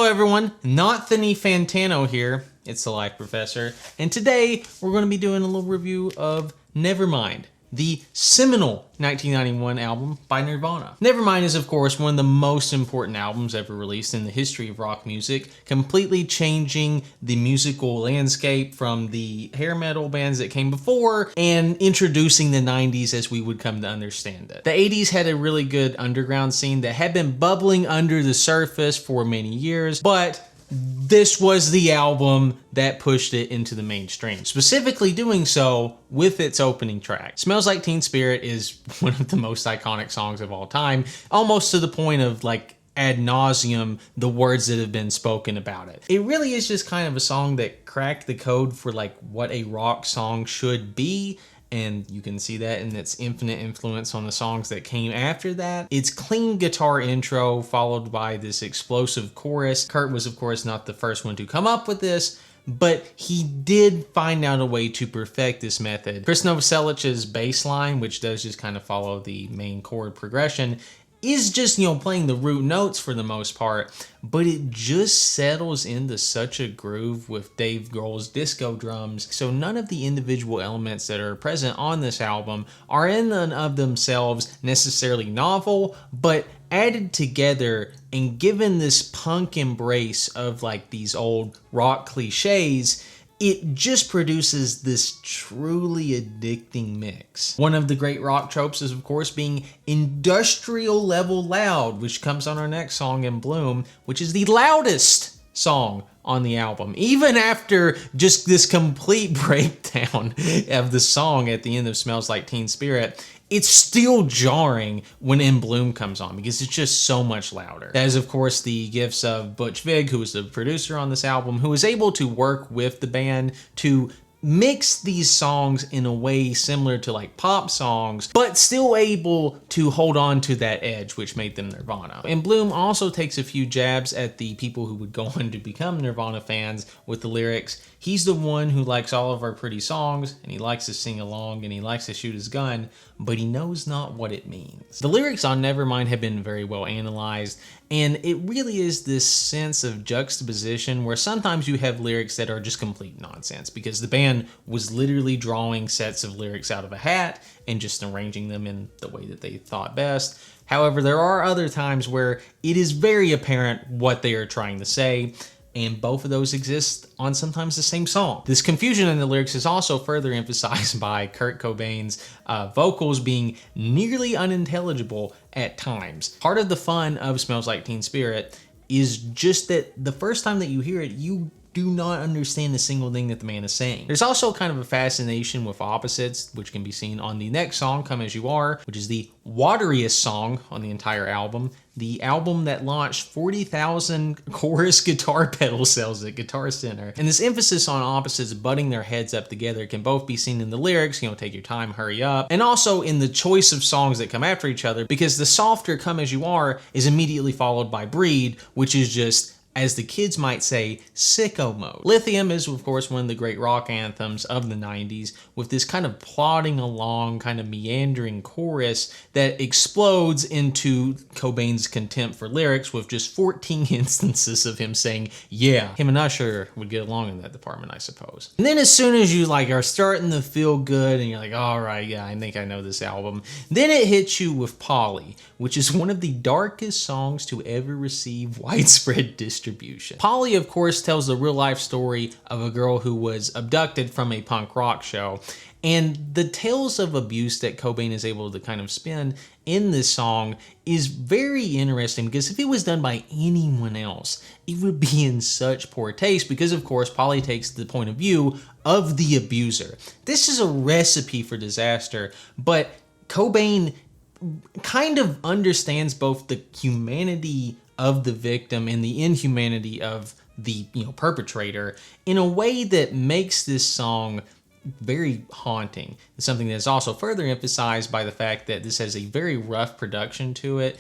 everyone, Nathani Fantano here. It's the Life Professor, and today we're going to be doing a little review of Nevermind, the seminal 1991 album by Nirvana. Nevermind is, of course, one of the most important albums ever released in the history of rock music, completely changing the musical landscape from the hair metal bands that came before and introducing the 90s as we would come to understand it. The 80s had a really good underground scene that had been bubbling under the surface for many years, but this was the album that pushed it into the mainstream, specifically doing so with its opening track. Smells Like Teen Spirit is one of the most iconic songs of all time, almost to the point of like ad nauseum the words that have been spoken about it. It really is just kind of a song that cracked the code for like what a rock song should be. And you can see that in its infinite influence on the songs that came after that. Its clean guitar intro followed by this explosive chorus. Kurt was, of course, not the first one to come up with this, but he did find out a way to perfect this method. Chris Novoselic's bass line, which does just kind of follow the main chord progression, is just, playing the root notes for the most part, but it just settles into such a groove with Dave Grohl's disco drums. So none of the individual elements that are present on this album are in and of themselves necessarily novel, but added together and given this punk embrace of like these old rock cliches, it just produces this truly addicting mix. One of the great rock tropes is, of course, being industrial level loud, which comes on our next song in Bloom, which is the loudest song on the album. Even after just this complete breakdown of the song at the end of Smells Like Teen Spirit, it's still jarring when In Bloom comes on because it's just so much louder. That is, of course, the gifts of Butch Vig, who was the producer on this album, who was able to work with the band to mix these songs in a way similar to like pop songs, but still able to hold on to that edge, which made them Nirvana. And Bloom also takes a few jabs at the people who would go on to become Nirvana fans with the lyrics. He's the one who likes all of our pretty songs, and he likes to sing along, and he likes to shoot his gun, but he knows not what it means. The lyrics on Nevermind have been very well analyzed, and it really is this sense of juxtaposition where sometimes you have lyrics that are just complete nonsense because the band was literally drawing sets of lyrics out of a hat and just arranging them in the way that they thought best. However, there are other times where it is very apparent what they are trying to say, and both of those exist on sometimes the same song. This confusion in the lyrics is also further emphasized by Kurt Cobain's vocals being nearly unintelligible at times. Part of the fun of Smells Like Teen Spirit is just that the first time that you hear it, you do not understand a single thing that the man is saying. There's also kind of a fascination with opposites, which can be seen on the next song, Come As You Are, which is the wateriest song on the entire album. The album that launched 40,000 chorus guitar pedal sales at Guitar Center. And this emphasis on opposites butting their heads up together can both be seen in the lyrics, take your time, hurry up, and also in the choice of songs that come after each other, because the softer Come As You Are is immediately followed by Breed, which is just, as the kids might say, sicko mode. Lithium is, of course, one of the great rock anthems of the 90s, with this kind of plodding along, kind of meandering chorus that explodes into Cobain's contempt for lyrics with just 14 instances of him saying, yeah. Him and Usher would get along in that department, I suppose. And then as soon as you are starting to feel good and you're like, all right, yeah, I think I know this album, then it hits you with Polly, which is one of the darkest songs to ever receive widespread distribution. Polly, of course, tells the real-life story of a girl who was abducted from a punk rock show, and the tales of abuse that Cobain is able to kind of spin in this song is very interesting because if it was done by anyone else, it would be in such poor taste because, of course, Polly takes the point of view of the abuser. This is a recipe for disaster, but Cobain kind of understands both the humanity of the victim and the inhumanity of the perpetrator in a way that makes this song very haunting. It's something that is also further emphasized by the fact that this has a very rough production to it,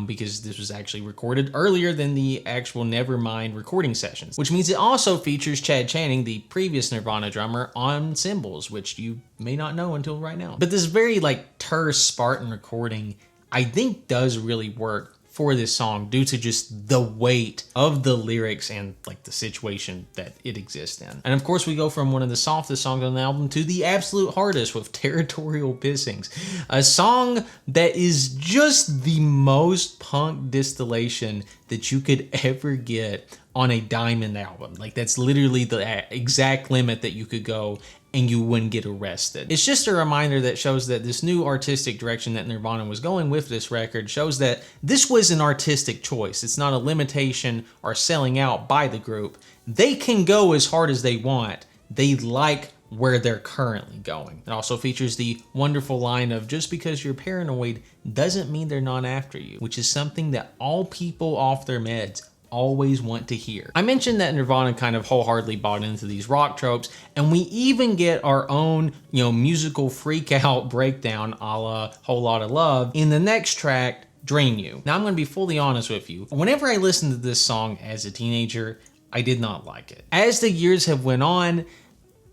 because this was actually recorded earlier than the actual Nevermind recording sessions, which means it also features Chad Channing, the previous Nirvana drummer, on cymbals, which you may not know until right now. But this very terse Spartan recording, I think, does really work for this song due to just the weight of the lyrics and like the situation that it exists in. And of course we go from one of the softest songs on the album to the absolute hardest with Territorial Pissings, a song that is just the most punk distillation that you could ever get on a Diamond album. Like that's literally the exact limit that you could go and you wouldn't get arrested. It's just a reminder that shows that this new artistic direction that Nirvana was going with this record shows that this was an artistic choice. It's not a limitation or selling out by the group. They can go as hard as they want. They like where they're currently going. It also features the wonderful line of just because you're paranoid doesn't mean they're not after you, which is something that all people off their meds always want to hear. I mentioned that Nirvana kind of wholeheartedly bought into these rock tropes, and we even get our own, musical freak out breakdown a la Whole Lotta Love in the next track, Drain You. Now I'm going to be fully honest with you. Whenever I listened to this song as a teenager, I did not like it. As the years have went on,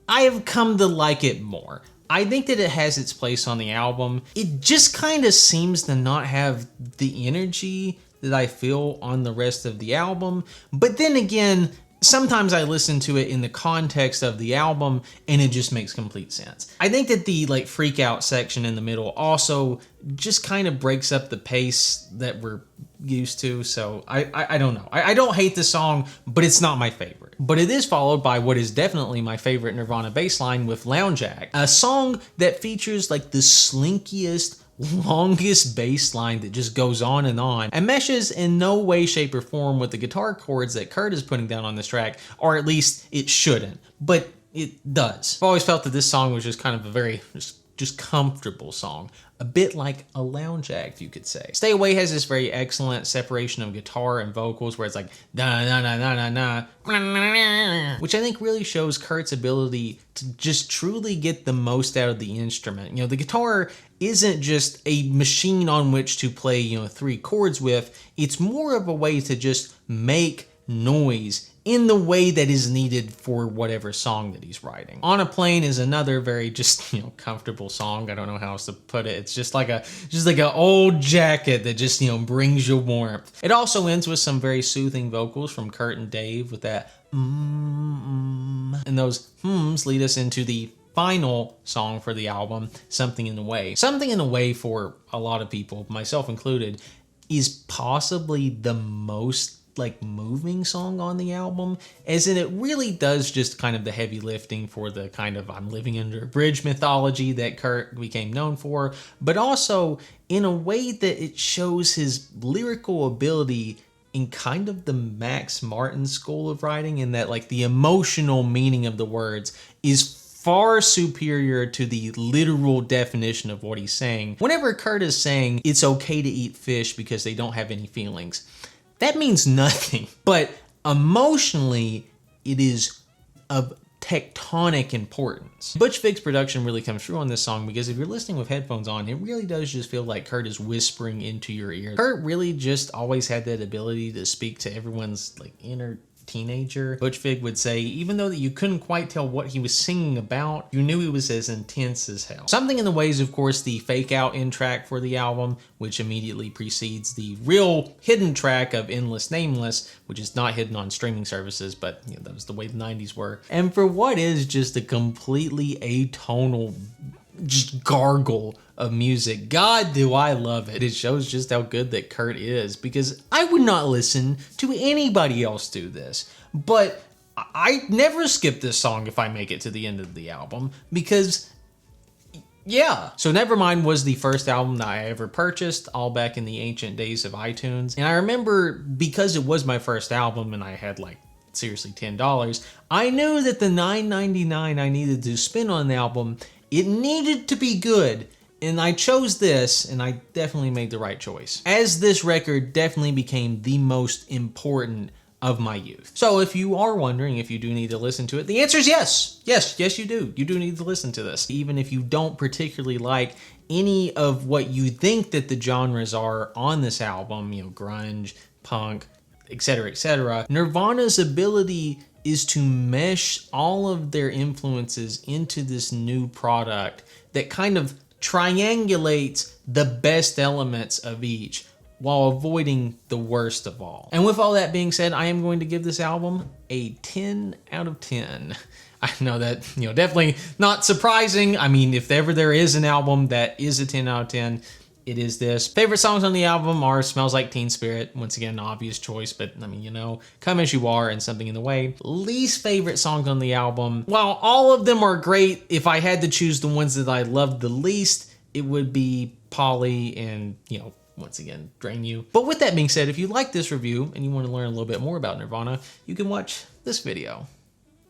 I have come to like it more. I think that it has its place on the album. It just kind of seems to not have the energy that I feel on the rest of the album. But then again, sometimes I listen to it in the context of the album and it just makes complete sense. I think that the freak out section in the middle also just kind of breaks up the pace that we're used to. So I don't know. I don't hate the song, but it's not my favorite. But it is followed by what is definitely my favorite Nirvana bass line with Lounge Act, a song that features like the slinkiest, longest bass line that just goes on and meshes in no way, shape, or form with the guitar chords that Kurt is putting down on this track, or at least it shouldn't, but it does. I've always felt that this song was just kind of a very just comfortable song, a bit like a lounge act, you could say. Stay Away has this very excellent separation of guitar and vocals where it's like da na na na na na, which I think really shows Kurt's ability to just truly get the most out of the instrument. The guitar isn't just a machine on which to play, 3 chords with. It's more of a way to just make noise in the way that is needed for whatever song that he's writing. On a Plane is another very just, comfortable song. I don't know how else to put it. It's just like an old jacket that just, brings you warmth. It also ends with some very soothing vocals from Kurt and Dave with that and those hmms lead us into the final song for the album, Something in the Way. Something in the Way, for a lot of people, myself included, is possibly the most moving song on the album, as in it really does just kind of the heavy lifting for the kind of I'm living under a bridge mythology that Kurt became known for, but also in a way that it shows his lyrical ability in kind of the Max Martin school of writing, in that the emotional meaning of the words is far superior to the literal definition of what he's saying. Whenever Kurt is saying it's okay to eat fish because they don't have any feelings, that means nothing. But emotionally, it is of tectonic importance. Butch Vig's production really comes through on this song, because if you're listening with headphones on, it really does just feel like Kurt is whispering into your ear. Kurt really just always had that ability to speak to everyone's inner teenager. Butch Vig would say, even though that you couldn't quite tell what he was singing about, you knew he was as intense as hell. Something in the Way is, of course, the fake out end track for the album, which immediately precedes the real hidden track of Endless Nameless, which is not hidden on streaming services, but that was the way the 90s were. And for what is just a completely atonal just gargle of music, God, do I love it. It shows just how good that Kurt is, because I would not listen to anybody else do this, but I never skip this song if I make it to the end of the album, because yeah. So Nevermind was the first album that I ever purchased, all back in the ancient days of iTunes. And I remember, because it was my first album and I had seriously $10, I knew that the $9.99 I needed to spend on the album, it needed to be good, and I chose this, and I definitely made the right choice, as this record definitely became the most important of my youth. So if you are wondering if you do need to listen to it, the answer is yes. Yes, you do. You do need to listen to this. Even if you don't particularly like any of what you think that the genres are on this album, grunge, punk, etc., Nirvana's ability is to mesh all of their influences into this new product that kind of triangulates the best elements of each while avoiding the worst of all. And with all that being said, I am going to give this album a 10 out of 10. I know that, definitely not surprising. I mean, if ever there is an album that is a 10 out of 10, it is this. Favorite songs on the album are Smells Like Teen Spirit. Once again, an obvious choice, but I mean, Come As You Are and Something in the Way. Least favorite songs on the album, while all of them are great, if I had to choose the ones that I loved the least, it would be Polly and, once again, Drain You. But with that being said, if you like this review and you want to learn a little bit more about Nirvana, you can watch this video.